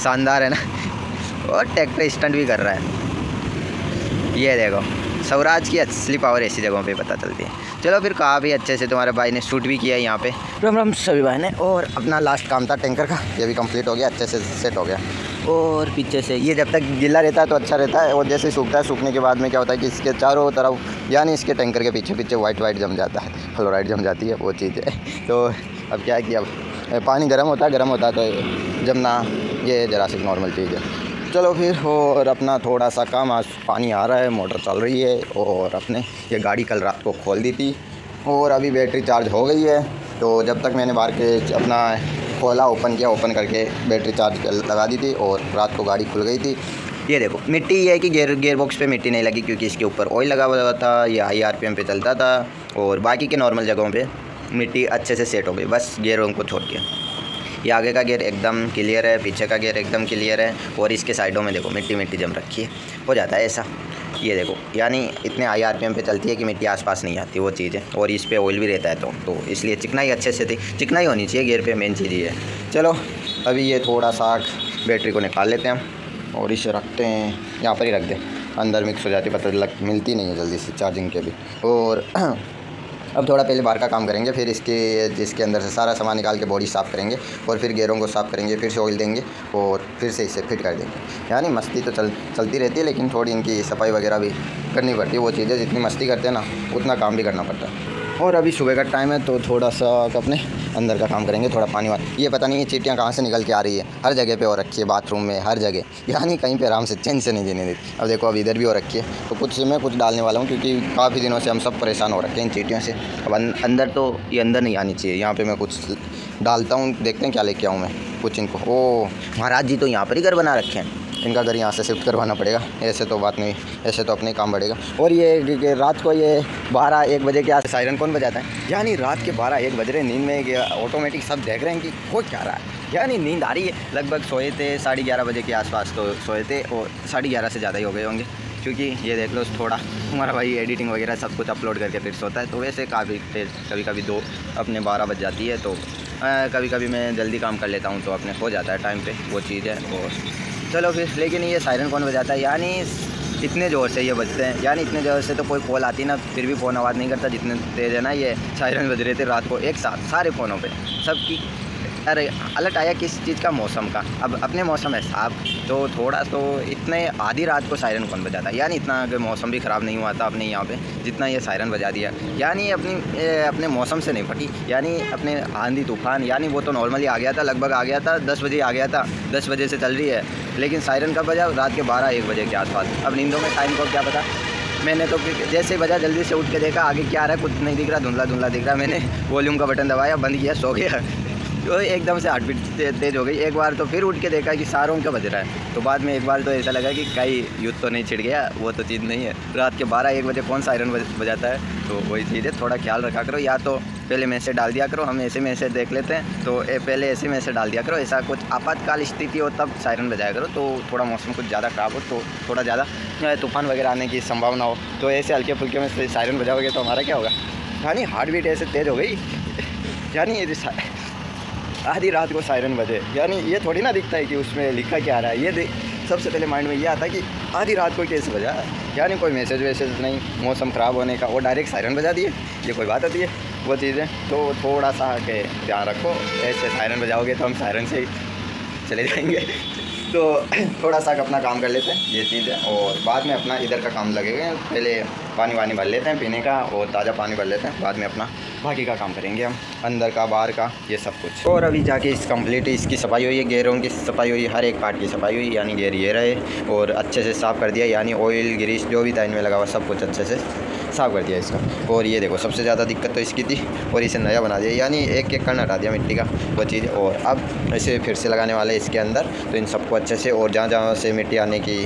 शानदार है ना। और ट्रैक्टर स्टंट भी कर रहा है। ये देखो स्वराज की असली पावर ऐसी जगहों पे पता चलती है। चलो फिर काफ़ी अच्छे से तुम्हारे भाई ने शूट भी किया यहाँ पे। राम राम सभी भाई ने। और अपना लास्ट काम था टैंकर का, ये भी कंप्लीट हो गया, अच्छे से सेट हो गया। और पीछे से ये जब तक गीला रहता है तो अच्छा रहता है, और जैसे सूखता है, सूखने के बाद में क्या होता है कि इसके चारों तरफ यानी इसके टैंकर के पीछे पीछे वाइट जम जाता है, फ्लोराइड जम जाती है, वो चीज़ है। तो अब क्या है कि अब पानी गर्म होता है तो जमना ये जरा सी नॉर्मल चीज़ है। चलो फिर और अपना थोड़ा सा काम, आज पानी आ रहा है, मोटर चल रही है, और अपने ये गाड़ी कल रात को खोल दी थी और अभी बैटरी चार्ज हो गई है। तो जब तक मैंने बाहर के अपना खोला, ओपन करके बैटरी चार्ज लगा दी थी और रात को गाड़ी खुल गई थी। ये देखो मिट्टी ये है कि गेयर बॉक्स पे मिट्टी नहीं लगी क्योंकि इसके ऊपर ऑयल लगा हुआ था, ये हाई RPM पे चलता था, और बाकी के नॉर्मल जगहों पे मिट्टी अच्छे से सेट हो गई, बस गेयरों को छोड़ के। ये आगे का गियर एकदम क्लियर है, पीछे का गियर एकदम क्लियर है, और इसके साइडों में देखो मिट्टी जम रखी है, हो जाता है ऐसा। ये देखो यानी इतने हाई RPM पे चलती है कि मिट्टी आसपास नहीं आती, वो चीज़ है। और इस पे ऑयल भी रहता है तो इसलिए चिकनाई अच्छे से थी, चिकनाई होनी चाहिए गियर पे, मेन चीज़ ये है। चलो अभी ये थोड़ा सा बैटरी को निकाल लेते हैं और इसे रखते हैं, यहाँ पर ही रख दें, अंदर मिक्स हो जाती है, पता मिलती नहीं है जल्दी से चार्जिंग के भी। और अब थोड़ा पहले बाहर का काम करेंगे, फिर जिसके अंदर से सारा सामान निकाल के बॉडी साफ़ करेंगे, और फिर गेयरों को साफ़ करेंगे, फिर से ऑयल देंगे और फिर से इसे फिट कर देंगे। यानी मस्ती तो चलती रहती है, लेकिन थोड़ी इनकी सफाई वगैरह भी करनी पड़ती है। वो चीज़ें जितनी मस्ती करते हैं ना, उतना काम भी करना पड़ता है। और अभी सुबह का टाइम है तो थोड़ा सा अपने अंदर का काम करेंगे, थोड़ा पानी ये पता नहीं ये चींटियाँ कहाँ से निकल के आ रही है, हर जगह पे हो रखी है, बाथरूम में, हर जगह, यानी कहीं पे आराम से चैन से नहीं जीने देती। अब देखो अब इधर भी हो रखी है, तो कुछ मैं कुछ डालने वाला हूँ क्योंकि काफ़ी दिनों से हम सब परेशान हो रखे हैं इन चींटियों से। अब अंदर तो ये अंदर नहीं आनी चाहिए, यहाँ पर मैं कुछ डालता हूँ, देखते हैं क्या लेके आऊँ मैं कुछ इनको। ओ महाराज जी तो यहाँ पर ही घर बना रखे हैं, इनका घर यहाँ से शिफ्ट करवाना पड़ेगा, ऐसे तो बात नहीं, ऐसे तो अपने काम बढ़ेगा। और ये रात को ये 12-1 बजे के आस सायरन कौन बजाता है, यानी रात के 12-1 बज रहे, नींद में ऑटोमेटिक सब देख रहे हैं कि हो क्या रहा है, यानी नींद आ रही है। लगभग सोए थे 11:30 बजे के आसपास तो सोए थे, और 11:30 से ज़्यादा ही हो गए होंगे, क्योंकि ये देख लो थोड़ा हमारा भाई एडिटिंग वगैरह सब कुछ अपलोड करके फिर सोता है, तो वैसे काफ़ी कभी 2 अपने 12 बज जाती है, तो कभी मैं जल्दी काम कर लेता हूँ तो अपने हो जाता है टाइम पे, वो चीज़ है। और चलो फिर, लेकिन ये सायरन कौन बजाता है, यानी इतने ज़ोर से ये बजते हैं, यानी इतने ज़ोर से तो कोई कॉल आती ना फिर भी फ़ोन आवाज़ नहीं करता, जितने तेज़ है ना ये सायरन बज रहे थे रात को एक साथ सारे फ़ोनों पे सबकी। अरे अलर्ट आया किस चीज़ का, मौसम का। अब अपने मौसम है साहब, तो थोड़ा तो इतने आधी रात को सायरन कौन बजाता है, यानी इतना अगर मौसम भी ख़राब नहीं हुआ था अपने यहाँ पे जितना ये सायरन बजा दिया, यानी अपने मौसम से नहीं फटी, यानी अपने आंधी तूफान, यानी वो तो नॉर्मली आ गया था, लगभग आ गया था 10 बजे आ गया था, 10 बजे से चल रही है, लेकिन सायरन कब बजा, रात के 12-1 बजे के आसपास। अब नींदों में टाइम को क्या पता, मैंने तो जैसे ही बजा जल्दी से उठ के देखा आगे क्या आ रहा है, कुछ नहीं दिख रहा, धुंधला दिख रहा, मैंने वॉल्यूम का बटन दबाया, बंद किया, सो गया। तो एकदम से हार्ट बीट तेज़ हो गई एक बार, तो फिर उठ के देखा कि सारों का बज रहा है, तो बाद में एक बार तो ऐसा लगा कि कहीं युद्ध तो नहीं छिड़ गया, वो तो चीज़ नहीं है, रात के 12-1 बजे कौन सायरन बजाता है, तो वही चीज़ है। थोड़ा ख्याल रखा करो, या तो पहले मैसेज डाल दिया करो, हम ऐसे मैसेज देख लेते हैं तो पहले ऐसे मैसेज डाल दिया करो, ऐसा कुछ आपातकाल स्थिति हो तब सायरन बजाया करो, तो थोड़ा मौसम कुछ ज़्यादा ख़राब हो तो थोड़ा ज़्यादा तूफान वगैरह आने की संभावना हो, तो ऐसे हल्के फुल्के में सायरन बजाओगे तो हमारा क्या होगा, यानी हार्ट बीट ऐसे तेज़ हो गई, यानी ये आधी रात को सायरन बजे, यानी ये थोड़ी ना दिखता है कि उसमें लिखा क्या आ रहा है, ये सबसे पहले माइंड में ये आता है कि आधी रात को कैसे बजा, यानी कोई मैसेज वैसेज नहीं, मौसम ख़राब होने का, वो डायरेक्ट सायरन बजा दिए, ये कोई बात होती है, वो चीज़ें। तो थोड़ा सा के ध्यान रखो, ऐसे सायरन बजाओगे तो हम सायरन से ही चले जाएंगे। तो थोड़ा सा अपना काम कर लेते हैं, ये चीज़ है, और बाद में अपना इधर का काम लगेगा, पहले पानी वानी भर लेते हैं पीने का, और ताज़ा पानी भर लेते हैं, बाद में अपना बाकी का काम करेंगे हम, अंदर का बाहर का ये सब कुछ। और अभी जाके इस कंप्लीट इसकी सफाई हुई है, गेयरों की सफाई हुई, हर एक पार्ट की सफाई हुई, यानी गेयर ये रहे और अच्छे से साफ़ कर दिया, यानी ऑयल ग्रीस जो भी था इनमें लगा हुआ सब कुछ अच्छे से साफ़ कर दिया इसका। और ये देखो सबसे ज़्यादा दिक्कत तो इसकी थी, और इसे नया बना दिया, यानी एक कण हटा दिया मिट्टी का, वो चीज़। और अब ऐसे फिर से लगाने वाले इसके अंदर, तो इन सबको अच्छे से, और जहाँ से मिट्टी आने की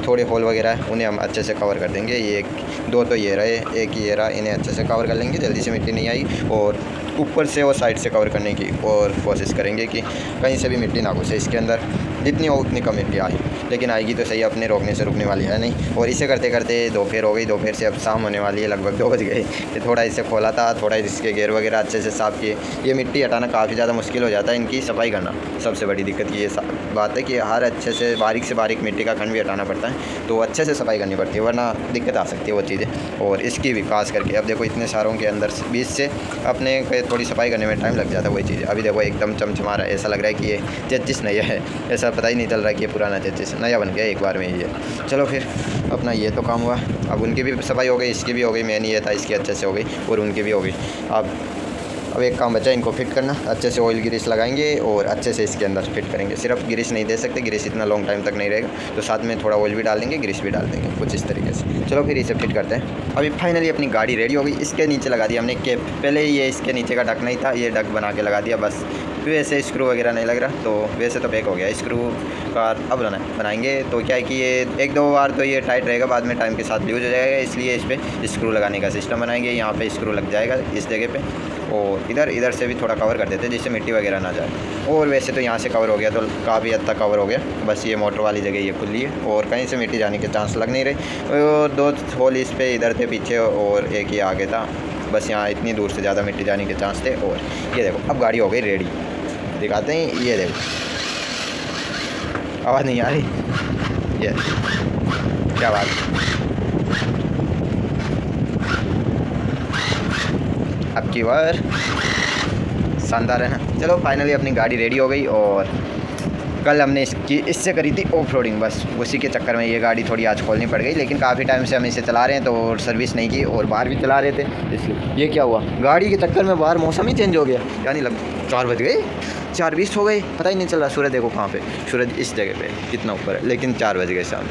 थोड़े होल वगैरह है उन्हें हम अच्छे से कवर कर देंगे। ये 2 तो ये रहे, एक ये रहा, इन्हें अच्छे से कवर कर लेंगे, जल्दी से मिट्टी नहीं आई, और ऊपर से और साइड से कवर करने की और कोशिश करेंगे कि कहीं से भी मिट्टी ना घुसे इसके अंदर, जितनी हो उतनी कम मिट्टी आए, लेकिन आएगी तो सही, अपने रोकने से रुकने वाली है नहीं। और इसे करते करते दोपहर हो गई, दोपहर से अब शाम होने वाली है, लगभग 2 बज गए। ये थोड़ा इसे खोला था, थोड़ा इसके गेयर वगैरह अच्छे से साफ़ किए। ये मिट्टी हटाना काफ़ी ज़्यादा मुश्किल हो जाता है, इनकी सफाई करना सबसे बड़ी दिक्कत की ये बात है कि हर अच्छे से बारीक मिट्टी का खंड भी हटाना पड़ता है, तो अच्छे से सफाई करनी पड़ती है, वरना दिक्कत आ सकती है वो चीज़ें। और इसकी भी खास करके अब देखो इतने सारों के अंदर बीच से अपने थोड़ी सफाई करने में टाइम लग जाता है वही चीज़। अभी देखो एकदम चमचमा रहा है, ऐसा लग रहा है कि ये चेचिस नया है, ऐसा पता ही नहीं चल रहा कि ये पुराना चेचिस नया बन गया एक बार में ही है। चलो फिर अपना ये तो काम हुआ, अब उनकी भी सफाई हो गई, इसकी भी हो गई, मेन ये था इसकी अच्छे से हो गई और उनकी भी हो गई। अब एक काम बचा इनको फिट करना, अच्छे से ऑयल ग्रीस लगाएंगे और अच्छे से इसके अंदर फिट करेंगे। सिर्फ ग्रीस नहीं दे सकते, ग्रीस इतना लॉन्ग टाइम तक नहीं रहेगा, तो साथ में थोड़ा ऑयल भी डाल देंगे, ग्रीस भी डाल देंगे, कुछ इस तरीके से। चलो फिर इसे फिट करते हैं। अभी फाइनली अपनी गाड़ी रेडी हो गई। इसके नीचे लगा दिया हमने कैप, पहले ये इसके नीचे का डक नहीं था, ये डक बना के लगा दिया बस। वैसे स्क्रू वगैरह नहीं लग रहा, तो वैसे तो पैक हो गया स्क्रू का। अब बनाएंगे तो क्या है कि ये 1-2 बार तो ये टाइट रहेगा, बाद में टाइम के साथ लूज हो जाएगा, इसलिए इस पर स्क्रू लगाने का सिस्टम बनाएंगे। यहाँ पे स्क्रू लग जाएगा इस जगह पे, और इधर से भी थोड़ा कवर कर देते हैं जिससे मिट्टी वगैरह ना जाए। और वैसे तो यहाँ से कवर हो गया, तो काफ़ी हद तक कवर हो गया, बस ये मोटर वाली जगह ये खुली है और कहीं से मिट्टी जाने के चांस लग नहीं रहे। और 2 होल इस पे इधर थे पीछे और एक ही आगे था, बस यहाँ इतनी दूर से ज़्यादा मिट्टी जाने के चांस थे। और ये देखो अब गाड़ी हो गई रेडी, दिखाते हैं। ये देखो आवाज़ नहीं आ रही, ये क्या बात, अब की बार शानदार है ना। चलो फाइनली अपनी गाड़ी रेडी हो गई। और कल हमने इससे करी थी ऑफ रोडिंग, बस उसी के चक्कर में ये गाड़ी थोड़ी आज खोलनी पड़ गई, लेकिन काफ़ी टाइम से हम इसे चला रहे हैं तो सर्विस नहीं की और बाहर भी चला रहे थे, इसलिए ये क्या हुआ, गाड़ी के चक्कर में बाहर मौसम ही चेंज हो गया, यानी 4 बज गए, 4:20 हो गए, पता ही नहीं चल रहा। सूरज देखो कहाँ पे, सूरज इस जगह पे कितना ऊपर है, लेकिन 4 बज गए शाम,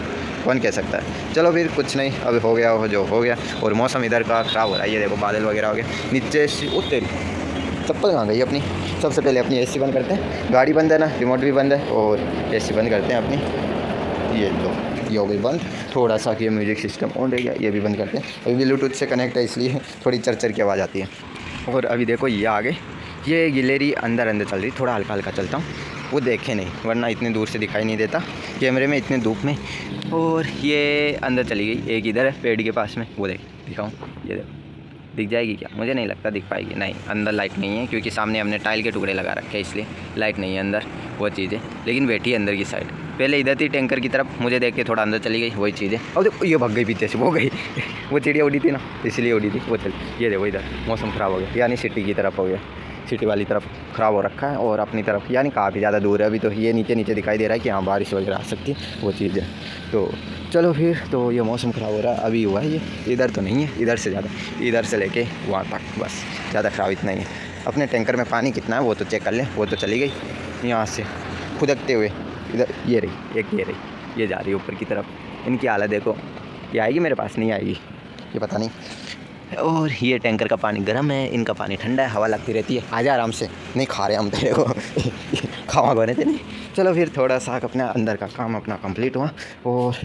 कौन कह सकता है। चलो फिर कुछ नहीं, अब हो गया जो हो गया। और मौसम इधर का ख़राब हो रहा है, ये देखो बादल वगैरह हो गए नीचे से। उतरी चप्पल कहाँ गई अपनी। सबसे पहले अपनी एसी बंद करते हैं, गाड़ी बंद है ना, रिमोट भी बंद है, और एसी बंद करते हैं अपनी। ये लो, ये हो गई बंद। थोड़ा सा कि म्यूजिक सिस्टम ऑन रह गया, ये भी बंद करते हैं। अभी ब्लूटूथ से कनेक्ट है इसलिए थोड़ी चर की आवाज़ आती है। और अभी देखो ये आगे ये गिलेरी अंदर चल रही, थोड़ा हल्का हल्का चलता हूँ, वो देखे नहीं वरना इतनी दूर से दिखाई नहीं देता कैमरे में इतने धूप में। और ये अंदर चली गई, एक इधर है पेड़ के पास में, वो दिखाऊँ, ये देखो दिख जाएगी क्या, मुझे नहीं लगता दिख पाएगी। नहीं, अंदर लाइट नहीं है क्योंकि सामने हमने टाइल के टुकड़े लगा रखे हैं, इसलिए लाइट नहीं है अंदर वो चीज़ें, लेकिन बैठी है अंदर की साइड। पहले इधर थी टैंकर की तरफ, मुझे देख के थोड़ा अंदर चली गई, वही चीज़ है। अब देखो ये भाग गई पीछे से, वो गई वो चिड़िया उड़ी थी ना, इसलिए उड़ी थी वो चली। ये देखो इधर मौसम ख़राब हो गया, यानी सिटी की तरफ हो गया, सिटी वाली तरफ ख़राब हो रखा है, और अपनी तरफ यानी काफ़ी ज़्यादा दूर है। अभी तो ये नीचे दिखाई दे रहा है कि हाँ बारिश वगैरह आ सकती है, वो चीज़ है। तो चलो फिर, तो ये मौसम ख़राब हो रहा है, अभी हुआ है ये, इधर तो नहीं है, इधर से ज़्यादा, इधर से लेके वहाँ तक बस, ज़्यादा ख़राब इतना ही है। अपने टैंकर में पानी कितना है वो तो चेक कर लें, वो तो चली गई यहाँ से खुदकते हुए, इधर ये रही एक, ये रही, ये जा रही है ऊपर की तरफ। इनकी हालत देखो, ये आएगी मेरे पास, नहीं आएगी ये पता नहीं। और ये टैंकर का पानी गर्म है, इनका पानी ठंडा है, हवा लगती रहती है। आजा आराम से, नहीं खा रहे हम तेरे को खावा गोने थे नहीं। चलो फिर थोड़ा सा अपना अंदर का काम अपना कंप्लीट हुआ, और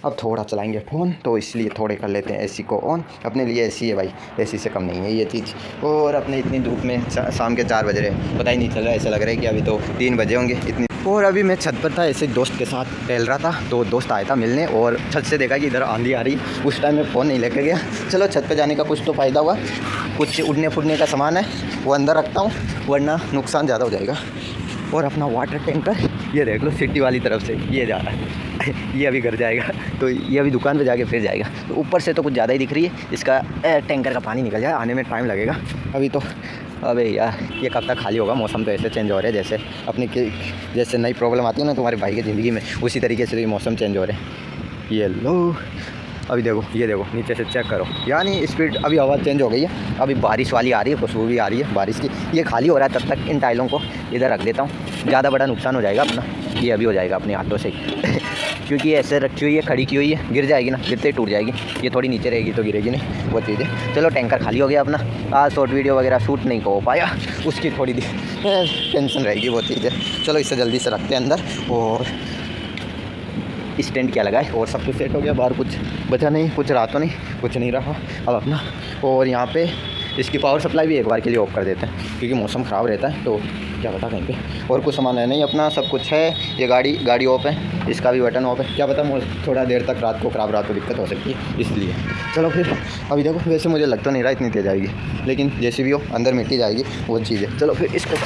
अब थोड़ा चलाएंगे फ़ोन, तो इसलिए थोड़े कर लेते हैं एसी को ऑन। अपने लिए एसी है भाई, एसी से कम नहीं है ये चीज़। और अपने इतनी धूप में शाम के 4 बज रहे, पता ही नहीं चल रहा, ऐसा लग रहा है कि अभी तो 3 बजे होंगे इतनी। और अभी मैं छत पर था, ऐसे दोस्त के साथ टहल रहा था, तो दोस्त आया था मिलने, और छत से देखा कि इधर आंधी आ रही। उस टाइम में फ़ोन नहीं लेकर गया। चलो छत पे जाने का कुछ तो फ़ायदा हुआ, कुछ उड़ने फुड़ने का सामान है वो अंदर रखता हूँ, वरना नुकसान ज़्यादा हो जाएगा। और अपना वाटर टैंकर ये देख लो, सिटी वाली तरफ से ये जा रहा है ये अभी घर जाएगा, तो ये अभी दुकान पे जाके फिर जाएगा। तो ऊपर से तो कुछ ज़्यादा ही दिख रही है, इसका टैंकर का पानी निकल जाए, आने में टाइम लगेगा अभी तो। अबे यार ये कब तक खाली होगा, मौसम तो ऐसे चेंज हो रहे हैं जैसे अपनी जैसे नई प्रॉब्लम आती है ना तुम्हारे भाई की ज़िंदगी में, उसी तरीके से मौसम चेंज हो रहे हैं। ये लो अभी देखो, ये देखो नीचे से चेक करो, यानी स्पीड अभी आवाज़ चेंज हो गई है, अभी बारिश वाली आ रही है, खुशबू भी आ रही है बारिश की। ये खाली हो रहा है, तब तक इन टाइलों को इधर रख देता हूँ, ज़्यादा बड़ा नुकसान हो जाएगा अपना, ये अभी हो जाएगा अपने हाथों से क्योंकि ऐसे रखी हुई है, खड़ी की हुई है, गिर जाएगी ना, गिरते ही टूट जाएगी। ये थोड़ी नीचे रहेगी तो गिरेगी नहीं, वो चीज़ है। चलो टैंकर खाली हो गया अपना, आज शॉर्ट वीडियो वगैरह शूट नहीं हो पाया, उसकी थोड़ी टेंशन रहेगी, वो चीज़ है। चलो इसे जल्दी से रखते हैं अंदर, और स्टैंड क्या लगा है, और सब कुछ सेट हो गया, बाहर कुछ बचा नहीं, कुछ रहा तो नहीं, कुछ नहीं रहा अब अपना। और यहाँ पे इसकी पावर सप्लाई भी एक बार के लिए ऑफ कर देते हैं, क्योंकि मौसम ख़राब रहता है, तो क्या पता कहीं पे और कुछ सामान है नहीं, अपना सब कुछ है। ये गाड़ी ऑफ है, इसका भी बटन ऑफ है, क्या पता थोड़ा देर तक रात को दिक्कत हो सकती है, इसलिए। चलो फिर अभी देखो, वैसे मुझे लग तो नहीं रहा इतनी तेज़ आएगी, लेकिन जैसे भी हो अंदर मिट्टी जाएगी, वो चीज़ है। चलो फिर इसको,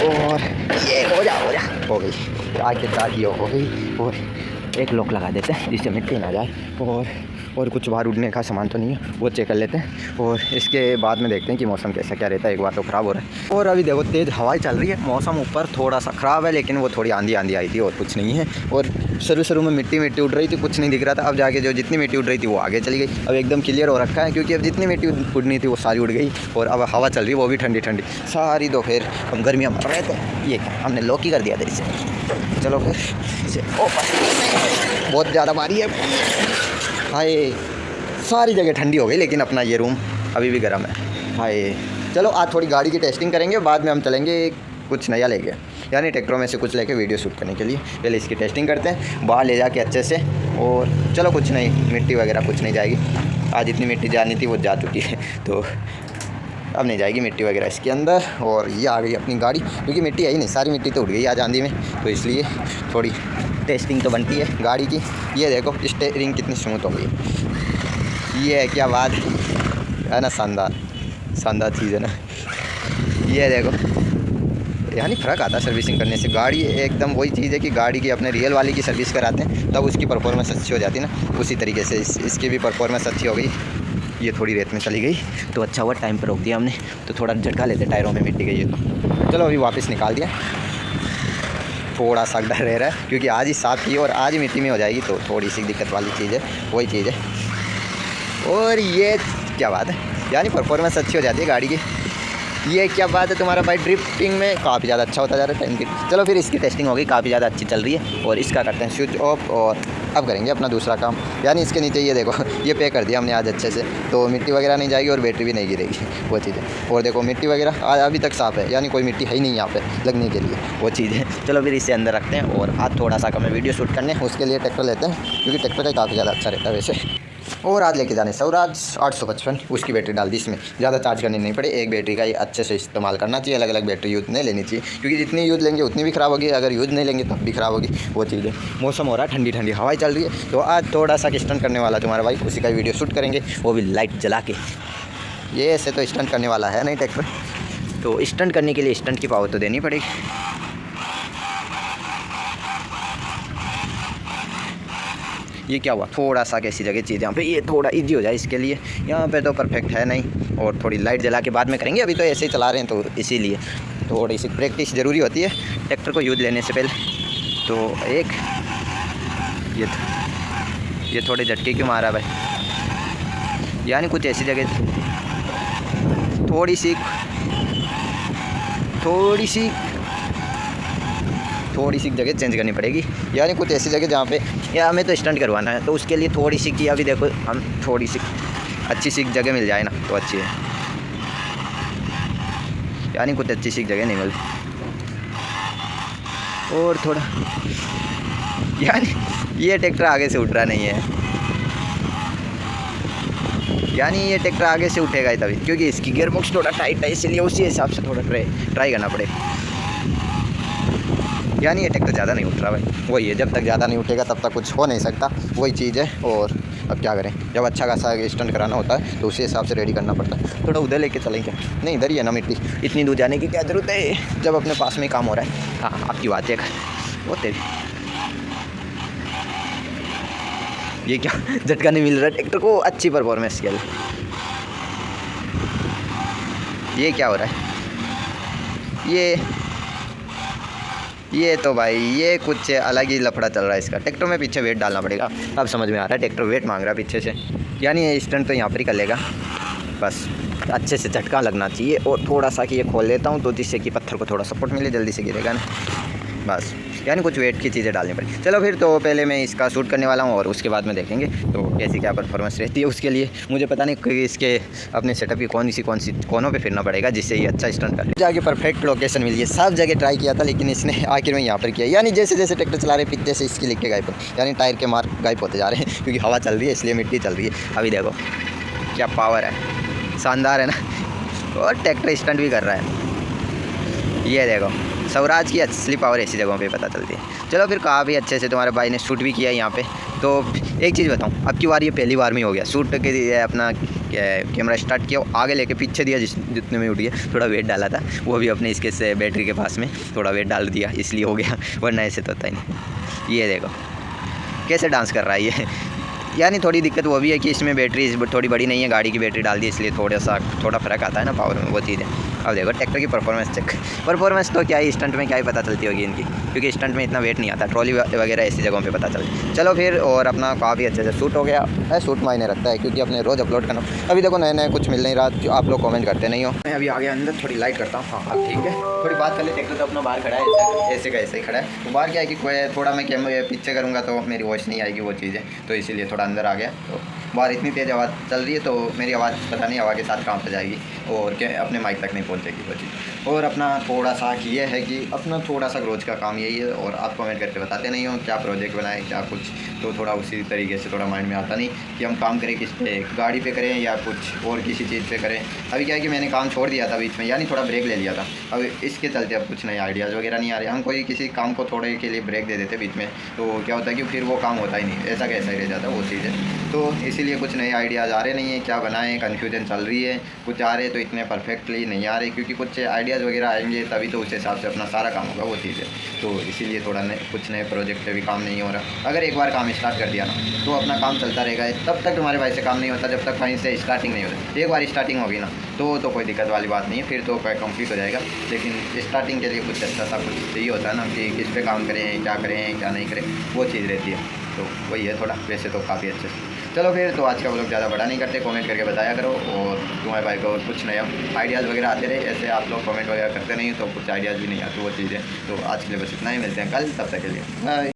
और ये हो जा हो गई, आखिरकार ये हो गई। और एक लॉक लगा देते हैं जिससे मिट्टी ना जाए, और कुछ बाहर उड़ने का सामान तो नहीं है, वो चेक कर लेते हैं। और इसके बाद में देखते हैं कि मौसम कैसा क्या रहता है। एक बार तो ख़राब हो रहा है और अभी देखो तेज़ हवाएं चल रही है। मौसम ऊपर थोड़ा सा ख़राब है, लेकिन वो थोड़ी आंधी आई थी और कुछ नहीं है। और शुरू में मिट्टी उड़ रही थी, कुछ नहीं दिख रहा था। अब जाके जो जितनी मिट्टी उड़ रही थी वो आगे चली गई। अब एकदम क्लियर हो रखा है, क्योंकि अब जितनी मिट्टी उड़नी थी वो सारी उड़ गई। और अब हवा चल रही है, वो भी ठंडी सारी। तो फिर हम गर्मियाँ मर रहे थे, ये हमने लॉक ही कर दिया था इसे। चलो फिर इसे बहुत ज़्यादा भारी है, हाय सारी जगह ठंडी हो गई, लेकिन अपना ये रूम अभी भी गर्म है। हाय चलो आज थोड़ी गाड़ी की टेस्टिंग करेंगे, बाद में हम चलेंगे कुछ नया लेके, यानी ट्रैक्टरों में से कुछ लेके वीडियो शूट करने के लिए। पहले इसकी टेस्टिंग करते हैं बाहर ले जाके अच्छे से। और चलो कुछ नहीं, मिट्टी वगैरह कुछ नहीं जाएगी। आज इतनी मिट्टी जानी थी वो जा चुकी है, तो अब नहीं जाएगी मिट्टी वगैरह इसके अंदर। और ये आ गई अपनी गाड़ी, क्योंकि मिट्टी है ही नहीं, सारी मिट्टी तो उड़ गई आज आंधी में, तो इसलिए थोड़ी टेस्टिंग तो बनती है गाड़ी की। ये देखो स्टीयरिंग कितनी स्मूथ हो गई, ये है क्या बात है ना, शानदार चीज़ है ना। ये देखो, यानी फ़र्क आता है सर्विसिंग करने से। गाड़ी एकदम वही चीज़ है कि गाड़ी की अपने रियल वाली की सर्विस कराते हैं तब उसकी परफॉर्मेंस अच्छी हो जाती है ना, उसी तरीके से इसकी भी परफॉर्मेंस अच्छी हो गई। ये थोड़ी रेत में चली गई तो अच्छा हुआ टाइम पर रोक दिया हमने, तो थोड़ा झटका लेते टायरों में मिट्टी गई है तो। चलो अभी वापस निकाल दिया, थोड़ा सा डर रह रहा है क्योंकि आज ही साफ़ की और आज ही मिट्टी में हो जाएगी, तो थोड़ी सी दिक्कत वाली चीज़ है, वही चीज़ है। और ये क्या बात है, यानी परफॉर्मेंस अच्छी हो जाती है गाड़ी की। ये क्या बात है, तुम्हारा भाई ड्रिफ्टिंग में काफ़ी ज़्यादा अच्छा होता जा रहा है टाइम की। चलो फिर इसकी टेस्टिंग हो गई, काफ़ी ज़्यादा अच्छी चल रही है। और इसका करते हैं स्विच ऑफ, और अब करेंगे अपना दूसरा काम। यानी इसके नीचे ये देखो, ये पे कर दिया हमने आज अच्छे से, तो मिट्टी वगैरह नहीं जाएगी और बैटरी भी नहीं गिरेगी, वो चीज़ है। और देखो मिट्टी वगैरह अभी तक साफ़ है, यानी कोई मिट्टी है ही नहीं यहाँ पे लगने के लिए, वो चीज़ है। चलो फिर इसे अंदर रखते हैं और आज थोड़ा सा हमें वीडियो शूट करने, उसके लिए ट्रैक्टर लेते हैं, क्योंकि ट्रैक्टर का काफ़ी ज़्यादा अच्छा रहता है वैसे। और आज लेके जाने स्वराज 855, उसकी बैटरी डाल दी इसमें, ज़्यादा चार्ज करनी नहीं पड़े। एक बैटरी का ही अच्छे से इस्तेमाल करना चाहिए, अलग अलग बैटरी यूज़ नहीं लेनी चाहिए, क्योंकि जितनी यूज़ लेंगे उतनी भी ख़राब होगी, अगर यूज़ नहीं लेंगे तब भी ख़राब होगी, वो चीज़ है। मौसम हो रहा है ठंडी हवाएं चल रही है, तो आज थोड़ा सा स्टंट करने वाला तुम्हारा भाई, उसी का वीडियो शूट करेंगे, वो भी लाइट जला के। ये ऐसे तो स्टंट करने वाला है नहीं ट्रैक्टर, तो स्टंट करने के लिए स्टंट की पावर तो देनी पड़ेगी। ये क्या हुआ, थोड़ा सा कैसी जगह चीज़ यहाँ पे, ये थोड़ा इजी हो जाए इसके लिए। यहाँ पे तो परफेक्ट है नहीं, और थोड़ी लाइट जला के बाद में करेंगे, अभी तो ऐसे ही चला रहे हैं, तो इसीलिए थोड़ी सी प्रैक्टिस ज़रूरी होती है ट्रैक्टर को यूज़ लेने से पहले। तो एक ये थोड़े झटके क्यों मारा भाई, यानी कुछ ऐसी जगह थोड़ी सी जगह चेंज करनी पड़ेगी, यानी कुछ ऐसी जगह जहाँ पे या हमें तो स्टंट करवाना है, तो उसके लिए थोड़ी सी की, अभी देखो हम थोड़ी सी अच्छी सी जगह मिल जाए ना तो अच्छी है, यानी कुछ अच्छी सी जगह नहीं मिलती। और थोड़ा यानी ये ट्रैक्टर आगे से उठ रहा नहीं है, यानी ये ट्रैक्टर आगे से उठेगा ही तभी, क्योंकि इसकी गियर बॉक्स थोड़ा टाइट है, इसलिए उसी हिसाब से थोड़ा ट्राई करना पड़ेगा। यानी ये ट्रैक्टर ज़्यादा नहीं उठ रहा भाई, वही है, जब तक ज़्यादा नहीं उठेगा तब तक कुछ हो नहीं सकता, वही चीज़ है। और अब क्या करें, जब अच्छा खासा स्टंट कराना होता है तो उसी हिसाब से रेडी करना पड़ता है। थोड़ा उधर लेके चलेंगे, नहीं इधर ही है ना मिट्टी, इतनी दूर जाने की क्या ज़रूरत है जब अपने पास में ही काम हो रहा है। हाँ आपकी बात है, वो तेरी ये क्या झटका नहीं मिल रहा ट्रैक्टर को अच्छी परफॉर्मेंस के लिए, ये क्या हो रहा है, ये तो भाई ये कुछ अलग ही लफड़ा चल रहा है इसका। ट्रैक्टर में पीछे वेट डालना पड़ेगा, अब समझ में आ रहा है, ट्रैक्टर वेट मांग रहा है पीछे से, यानी ये स्टंट तो यहाँ पर ही कर लेगा। बस अच्छे से झटका लगना चाहिए, और थोड़ा सा कि ये खोल लेता हूँ तो जिससे कि पत्थर को थोड़ा सपोर्ट मिले, जल्दी से गिरेगा ना, बस यानी कुछ वेट की चीज़ें डालनी पड़ी। चलो फिर तो पहले मैं इसका शूट करने वाला हूँ, और उसके बाद में देखेंगे तो कैसी क्या परफॉर्मेंस रहती है। उसके लिए मुझे पता नहीं कि इसके अपने सेटअप की कौन सी कोनों पे फिरना पड़ेगा जिससे ये अच्छा स्टंट करे। जाके परफेक्ट लोकेशन मिली है, सब जगह ट्राई किया था, लेकिन इसने आखिर में यहाँ पर किया, यानी जैसे जैसे ट्रैक्टर चला रहे पीछे से इसकी लिख के गायब, यानी टायर के मार्क गायब होते जा रहे हैं, क्योंकि हवा चल रही है इसलिए मिट्टी चल रही है। अभी देखो क्या पावर है, शानदार है ना, और ट्रैक्टर स्टंट भी कर रहा है, ये देखो स्वराज की असली पावर ऐसी जगहों पे पता चलती है। चलो फिर काफ़ी अच्छे से तुम्हारे भाई ने शूट भी किया यहाँ पे। तो एक चीज़ बताऊँ, अब की बार ये पहली बार में हो गया शूट के लिए अपना कैमरा स्टार्ट किया, आगे लेके पीछे दिया, जितने में उठ गया। थोड़ा वेट डाला था, वो भी अपने इसके से बैटरी के पास में थोड़ा वेट डाल दिया, इसलिए हो गया, वरना ऐसे तो होता ही नहीं। ये देखो कैसे डांस कर रहा है ये। यानी थोड़ी दिक्कत वो भी है कि इसमें बैटरी थोड़ी बड़ी नहीं है, गाड़ी की बैटरी डाल दी, इसलिए थोड़ा फ़र्क आता है ना पावर में, वो चीज़ है। अब देखो ट्रैक्टर की परफॉर्मेंस चेक। परफॉर्मेंस तो क्या ही, स्टंट में क्या ही पता चलती होगी इनकी, क्योंकि स्टंट में इतना वेट नहीं आता, ट्रॉली वगैरह ऐसी जगहों पे पता चलती। चलो फिर, और अपना काफ़ी अच्छे से शूट हो गया। शूट मायने रखता है, क्योंकि अपने रोज़ अपलोड करना। अभी देखो नए नए कुछ मिल नहीं रहा, जो आप लोग कमेंट करते नहीं हो। मैं अभी आगे अंदर थोड़ी लाइट करता हूँ। हाँ ठीक है, थोड़ी बात कर ले। ट्रैक्टर तो अपना बाहर खड़ा है, ऐसे का ऐसे ही खड़ा है। तो बाहर क्या है कि कोई थोड़ा मैं कैमरे पीछे करूँगा तो मेरी वॉइस नहीं आएगी, वो चीज़ है, तो इसीलिए थोड़ा अंदर आ गया। तो बाहर इतनी तेज़ आवाज़ चल रही है, तो मेरी आवाज़ पता नहीं हवा के साथ कहाँ पर जाएगी और क्या अपने माइक तक नहीं पहुँचेगी वो चीज़। और अपना थोड़ा सा ये है कि अपना थोड़ा सा रोज़ का काम यही है, और आप कमेंट करके बताते नहीं हो क्या प्रोजेक्ट बनाए क्या कुछ, तो थोड़ा उसी तरीके से थोड़ा माइंड में आता नहीं कि हम काम करें किस पे, गाड़ी पे करें या कुछ और किसी चीज़ पे करें। अभी क्या है कि मैंने काम छोड़ दिया था बीच में, यानी थोड़ा ब्रेक ले लिया था। अब इसके चलते अब कुछ नए आइडियाज़ वगैरह नहीं आ रहे। हम कोई किसी काम को थोड़े के लिए ब्रेक दे देते बीच में, तो क्या होता है कि फिर वो काम होता ही नहीं, ऐसा कैसा ही रह जाता है वो चीज़ है। तो इसीलिए कुछ नए आइडियाज़ आ रहे नहीं है, क्या बनाएं, कन्फ्यूजन चल रही है। कुछ आ रहे तो इतने परफेक्टली नहीं आ रहे, क्योंकि कुछ आइडियाज़ वगैरह आएंगे तभी तो उस हिसाब से अपना सारा काम होगा, वो चीज़ है। तो इसीलिए थोड़ा कुछ नए प्रोजेक्ट पे भी काम नहीं हो रहा। अगर एक बार काम स्टार्ट कर दिया ना, तो अपना काम चलता रहेगा। तब तक तुम्हारे भाई से काम नहीं होता जब तक कहीं से स्टार्टिंग नहीं होती। एक बार स्टार्टिंग होगी ना, तो कोई दिक्कत वाली बात नहीं है, फिर तो कंप्लीट हो जाएगा। लेकिन स्टार्टिंग के लिए कुछ अच्छा सा कुछ चाहिए होता है ना, कि किस पे काम करें, क्या करें क्या नहीं करें, वो चीज़ रहती है। तो वही है थोड़ा, वैसे तो काफ़ी अच्छे से। चलो फिर, तो आज का व्लॉग ज़्यादा बड़ा नहीं करते, कमेंट करके बताया करो, और तुम्हारे भाई को कुछ नया आइडियाज़ वगैरह आते रहे। ऐसे आप लोग कमेंट वगैरह करते नहीं तो कुछ आइडियाज़ भी नहीं आते, वो चीज़ है। तो आज के लिए बस इतना ही, मिलते हैं कल, तब तक के लिए बाय।